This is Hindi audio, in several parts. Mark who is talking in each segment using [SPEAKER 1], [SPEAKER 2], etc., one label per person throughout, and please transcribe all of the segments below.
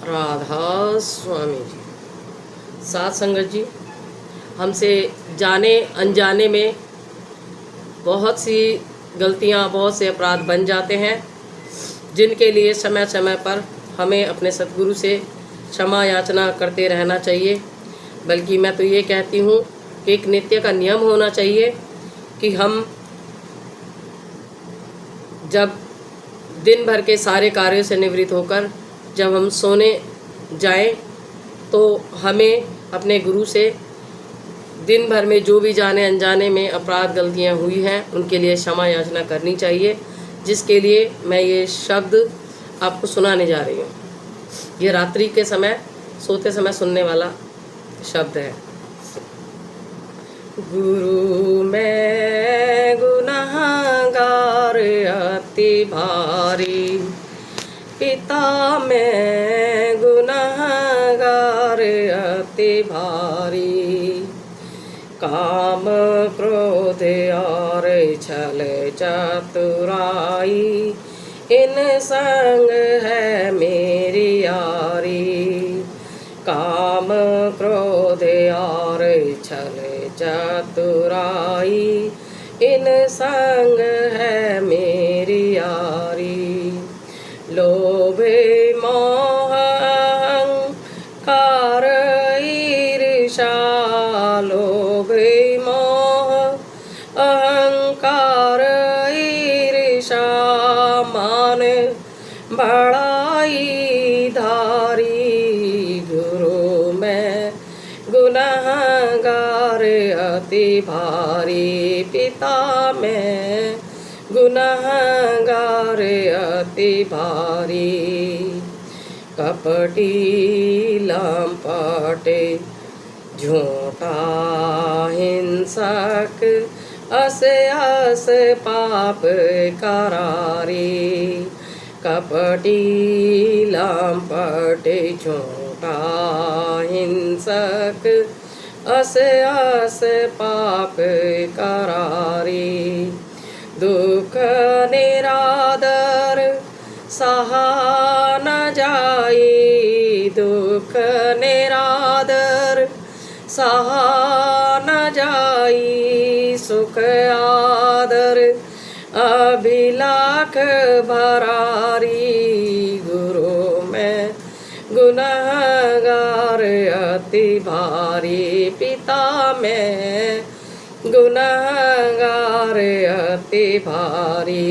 [SPEAKER 1] राधा स्वामी जी। साथ संगत जी, हमसे जाने अनजाने में बहुत सी गलतियां, बहुत से अपराध बन जाते हैं, जिनके लिए समय समय पर हमें अपने सतगुरु से क्षमा याचना करते रहना चाहिए। बल्कि मैं तो ये कहती हूँ कि एक नित्य का नियम होना चाहिए कि हम जब दिन भर के सारे कार्यों से निवृत्त होकर जब हम सोने जाएं, तो हमें अपने गुरु से दिन भर में जो भी जाने अनजाने में अपराध गलतियां हुई हैं उनके लिए क्षमा याचना करनी चाहिए, जिसके लिए मैं ये शब्द आपको सुनाने जा रही हूँ। ये रात्रि के समय सोते समय सुनने वाला शब्द है। गुरु मैं गुनहगार अति भारी, पिता मैं गुनहगार अति भारी, काम क्रोध और छल चतुराई, इन संग है मेरी यारी। काम क्रोध और छल चतुराई, इन संग है मेरी यारी। लोभ मोह अहंकार ईर्ष्या, लोभ मोह अहंकार ईर्ष्या, मान बड़ाई धारी। गुरु मैं गुनहगार अति भारी, पिता मैं गुनहगार अति भारी। कपटी लंपट झूठा हिंसक, अस अस पाप करारी। कपटी लंपट झूठा हिंसक, अस अस पाप करारी। दुख निरादर सहा न जाई, दुख निरादर सहा न जाई। सुख आदर अभिलाख भरारी। गुरु मैं गुनहगार अति भारी, पिता मैं गुनहगार अति भारी।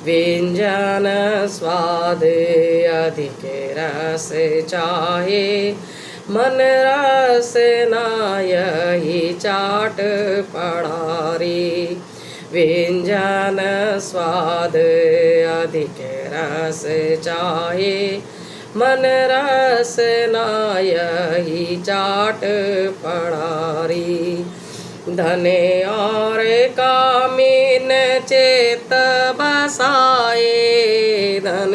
[SPEAKER 1] व्यंजन स्वाद अधिक रस चाहे, मन रस ना यही चाट पड़ारी। व्यंजन स्वाद अधिक रस चाहे, मन रस ना यही चाट पड़ारी। धन और कामिन चेत बसाए, धन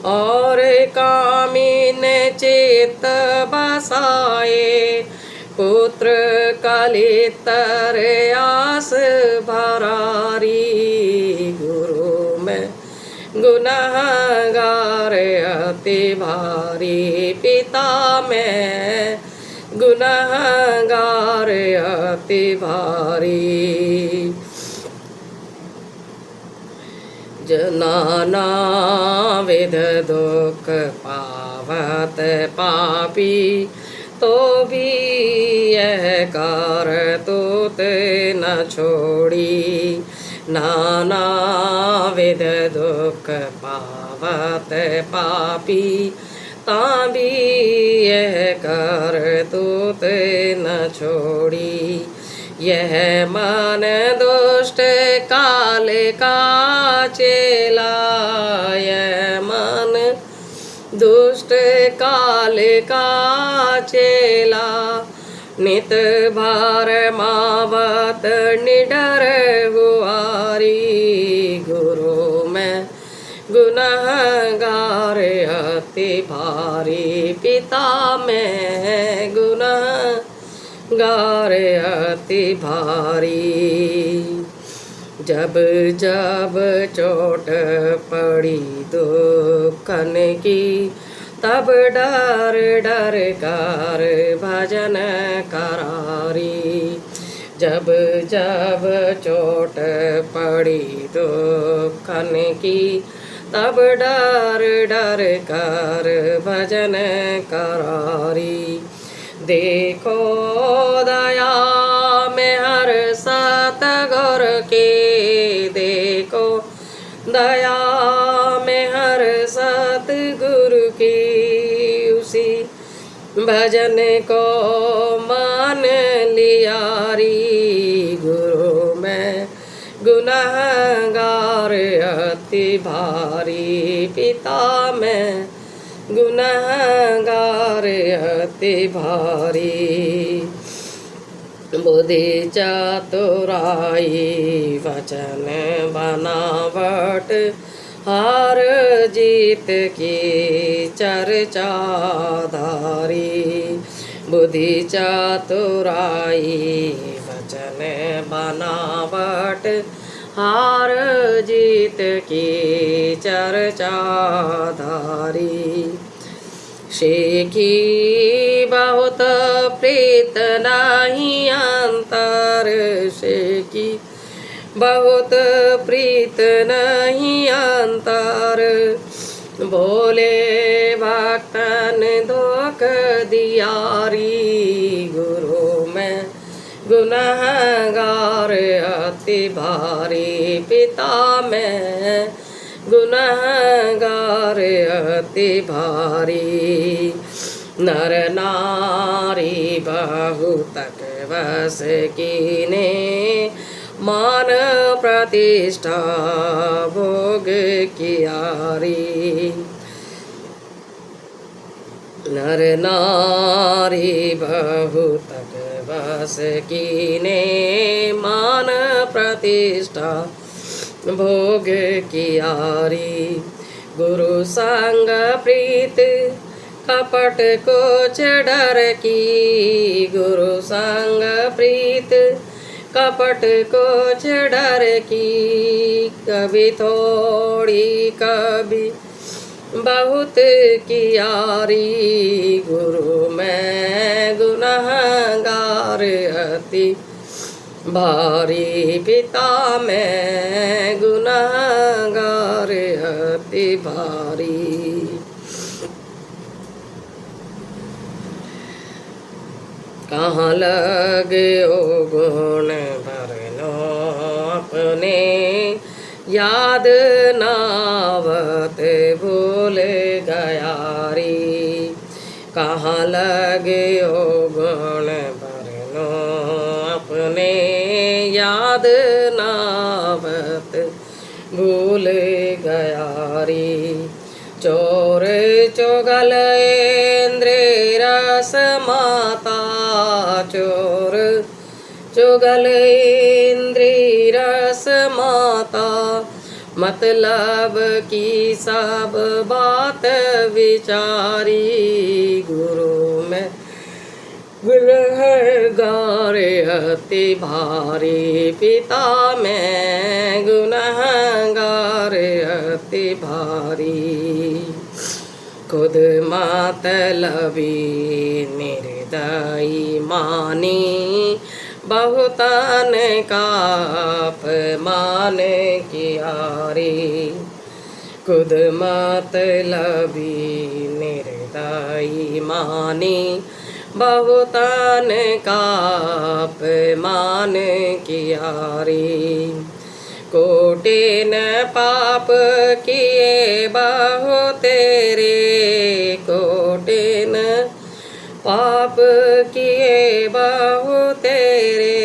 [SPEAKER 1] और कामिन चेत बसाए। पुत्र कलितर आस भरारी। गुरु मैं गुनहगार अति भारी, पिता मैं गुनहगार अति भारी। नाना विध दुख पावत पापी, तो भी यह करतूत न छोड़ी। नाना विध दुख पावत पापी, ताभी यह करतूत न छोड़ी। यह मन दुष्ट काल का चेला, यह मन दुष्ट काल का चेला। नित भार मावत निडर गुआरी। गुरु मैं गुनहगार अति भारी, पिता मैं गुनहगार अति भारी। जब जब चोट पड़ी दुखन की, तब डर डर कर भजन करारी। जब जब चोट पड़ी दुखन की, तब डर डर कर भजन करारी। देखो दया में हर सतगुर के, देखो दया में हर सतगुरु की, उसी भजन को मान लिया री। गुरु में गुनहगार अति भारी, पिता में गुनहगार अति भारी। बुद्धि चतुराई वचन बनावट, हार जीत की चर्चा धारी। बुद्धि चतुराई वचन बनावट, हार जीत की चर्चा धारी। शेखी बहुत प्रीत नहीं अंतर, शेखी बहुत प्रीत नहीं अंतर। बोले भक्तन धोख दियारी। गुरु में गुनहगार अति भारी, पिता में गुनहगार अति भारी। नर नारी बहुतक बस कीने, मान प्रतिष्ठा भोग कियारी। नर नारी बहुतक बस कीने, मान प्रतिष्ठा भोग कियारी। गुरु संग प्रीत कपट को डर की, गुरु संग प्रीत कपट को डर की। कभी थोड़ी कभी बहुत कियारी। गुरु में गुनहगार अति भारी, पिता में गुनहगार अति भारी। कहाँ लगे ओ गुण भरनो अपने, याद नावत भूल गया री। कहाँ लगे ओ गुण भरनो अपने, याद नावत भूल गया री। चोर चुगल इंद्र रस माता, चोर चुगल इंद्र रस माता। मतलब की सब बात विचारी। गुरु में गुनहगार अति भारी, पिता में गुनहगार अति भारी। खुद मतलबी निर्दयी मानी, बहुतन का अपमान कियारी। खुद मतलबी निर्दयी मानी, बहुतन का अपमान कियारी। कोटिन पाप किए बहु तेरे, कोटिन पाप किए बहु तेरे।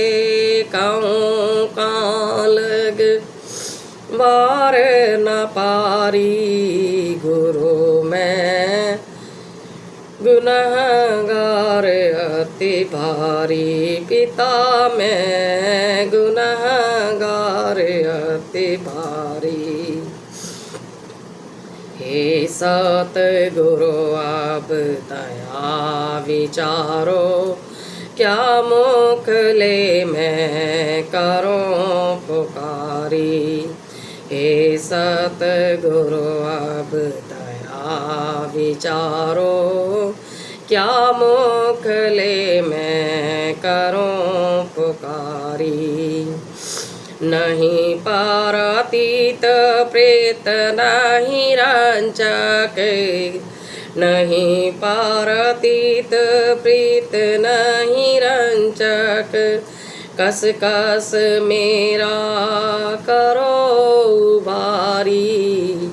[SPEAKER 1] कहूँ कहाँ लग वार न पारी। गुरु में गुनहगार अति भारी, पिता में गुनहगार अति भारी। हे सतगुरु अब दया विचारो, क्या मोखले मैं करूं पुकारी। हे सतगुरु अब दया विचारो, क्या मोखले मैं करूं पुकारी। नहीं पारातीत प्रेत नहीं रंचक, नहीं पारातीत प्रीत नहीं रंचक, कस कस मेरा करो भारी।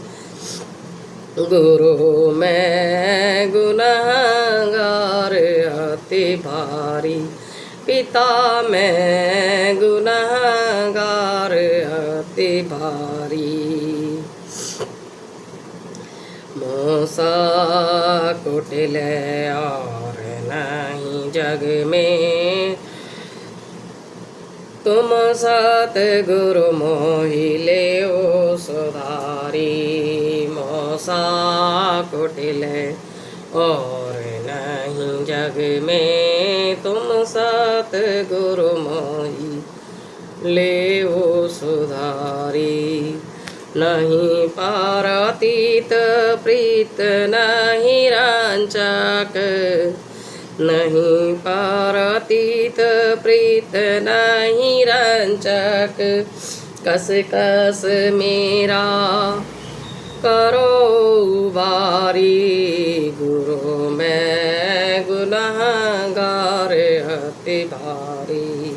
[SPEAKER 1] गुरु मैं गुनहगार अति भारी, पिता मैं गुनहगार अति भारी। मोसा कुटिल और नहीं जग में, तुम सतगुरु मोहि लेओ सुधारी। मोसा कुटिल और नहीं जग में, तुम सतगुरु मोहि लेओ सुधारी। नहीं पारातीत प्रीत नहीं रंचक, नहीं पारातीत प्रीत नहीं रंचक, कस कस मेरा करो बारी। गुरु मैं गुनहगार अति भारी,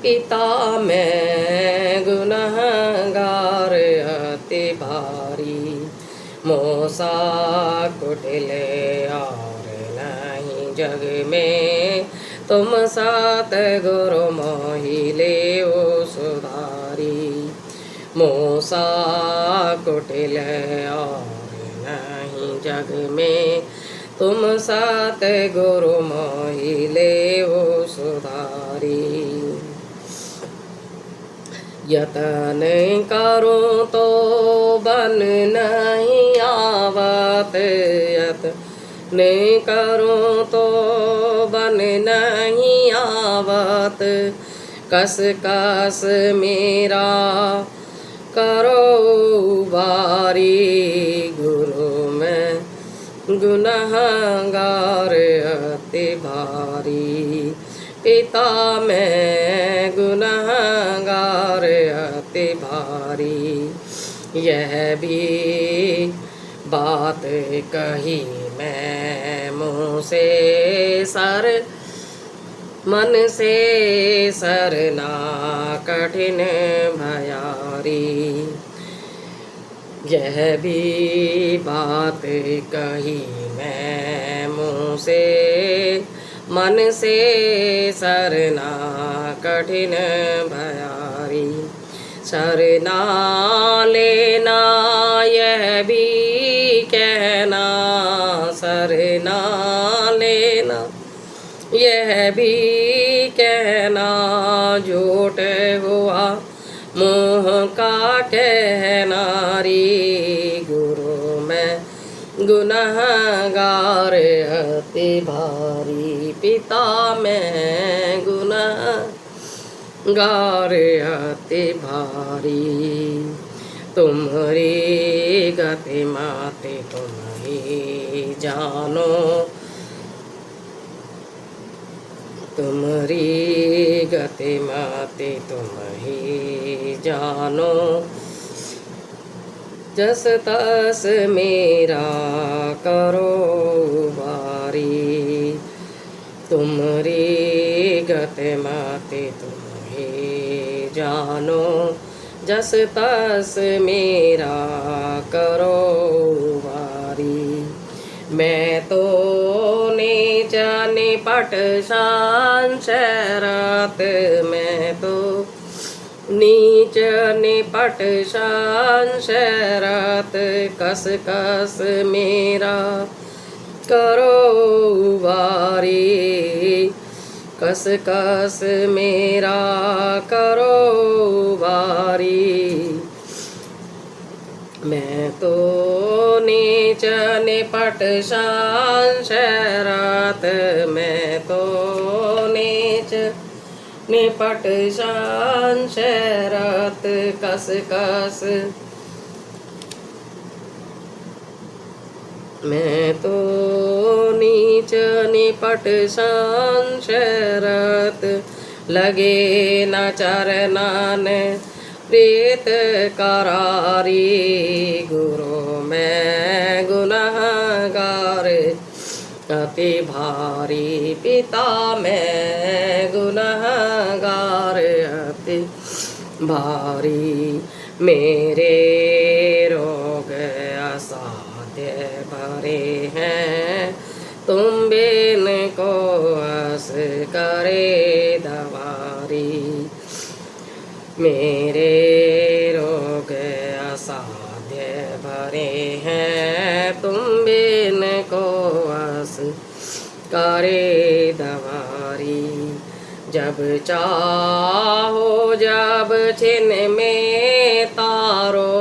[SPEAKER 1] पिता मैं गुनहगार अति भारी। मोसा कुटिल और नहीं जग में, तुम सतगुरु मोहि लेओ सुधारी। मोसा कुटिल और नहीं जग में, तुम सतगुरु मोहि लेओ सुधारी। यतन करूं तो बन नहीं आवत, यतन करूं तो बन नहीं आवत, कस कस मेरा करो बारी। गुरु मैं गुनहगार अति भारी, पिता मैं गुनहगार अति भारी। यह भी बात कही मैं मुँह से सर, मन से सरना कठिन भयारी। यह भी बात कही मैं मुँह से, मन से सरना कठिन भयारी। सरना लेना यह भी कहना, सरना लेना यह भी कहना, झूठ हुआ मोह का कहना री। गुरु मैं गुनहगार अति भारी, पिता मैं गुनहगार अति भारी। तुम्हारी गति माते तुम ही जानो, तुम्हारी गति माते तुम ही जानो, जस तस मेरा करो बारी। तुम्हारी गति माते तुम ही जानो, जस तस मेरा करो बारी। मैं तो नीच निपट संशरत, मैं तो नीच निपट संशरत, कस कस मेरा करो बारी। कस कस मेरा करो बारी। मैं तो नीच निपट संशरत, मैं तो नीच निपट संशरत, कस कस मैं तो नीच निपट संशरत, लगे न चरनान प्रीत करारी। गुरु मैं गुनहगार अति भारी, पिता मैं गुनहगार अति भारी। मेरे रोग असाध्य भरे हैं, तुम बिन को अस करे दवारी। मेरे रोग असाध्य भरे हैं, तुम बिन को अस करे दवारी। जब चाहो जब छिन में तारो,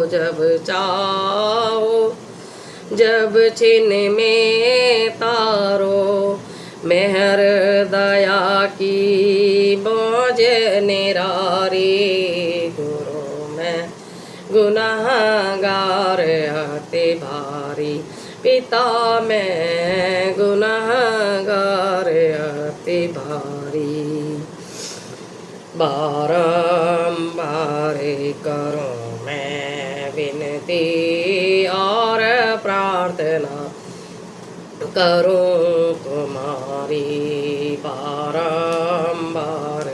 [SPEAKER 1] जब चाहो जब छिन में तारो। मेहर दया की मौज निरारी। गुरु मैं गुनहगार अति भारी, पिता मैं गुनहगार अति भारी। बारंबार करूं मैं विनती और प्रार्थना करूं तुम्हारी। बारंबार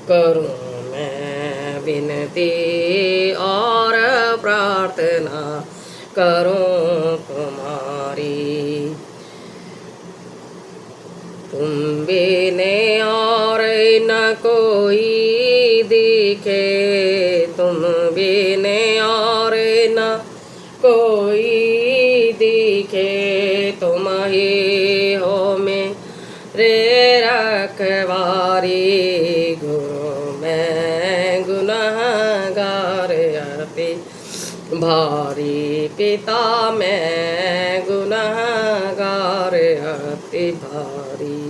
[SPEAKER 1] करूं मैं विनती और प्रार्थना करूं तुम्हारी। तुम बिने और न कोई दिखे, तुम बिने और न कोई दिखे। तुम ही हो मेरे रखवारी। गुरु मैं गुनहगार अति भारी, पिता मैं गुनहगार अति भारी।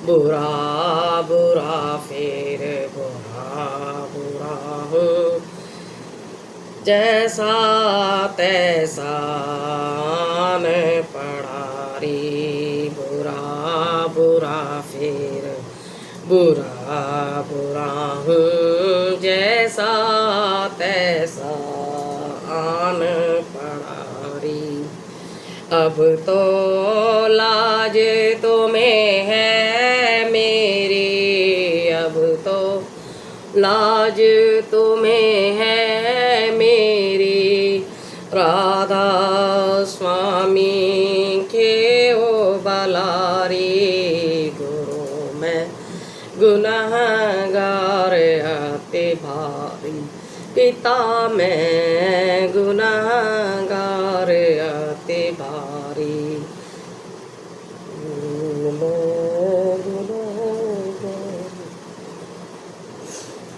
[SPEAKER 1] बुरा बुरा फिर बुरा बुरा हूँ, जैसा तैसा आन पड़ा रे। बुरा बुरा फिर बुरा बुरा हूँ, जैसा तैसा आन पड़ा रे। अब तो लाज तुम्हें है मेरी, अब तो लाज तुम्हें है मेरी। राधा स्वामी के ओ बलारी। गुरु मैं गुनहगार अति भारी, पिता मैं गुनहगार अति भारी।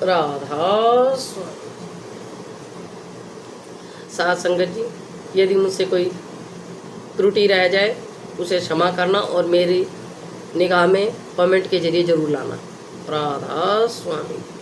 [SPEAKER 1] राधा स्वामी। साथ संगत जी, यदि मुझसे कोई त्रुटि रह जाए उसे क्षमा करना और मेरी निगाह में कमेंट के जरिए जरूर लाना। राधा स्वामी।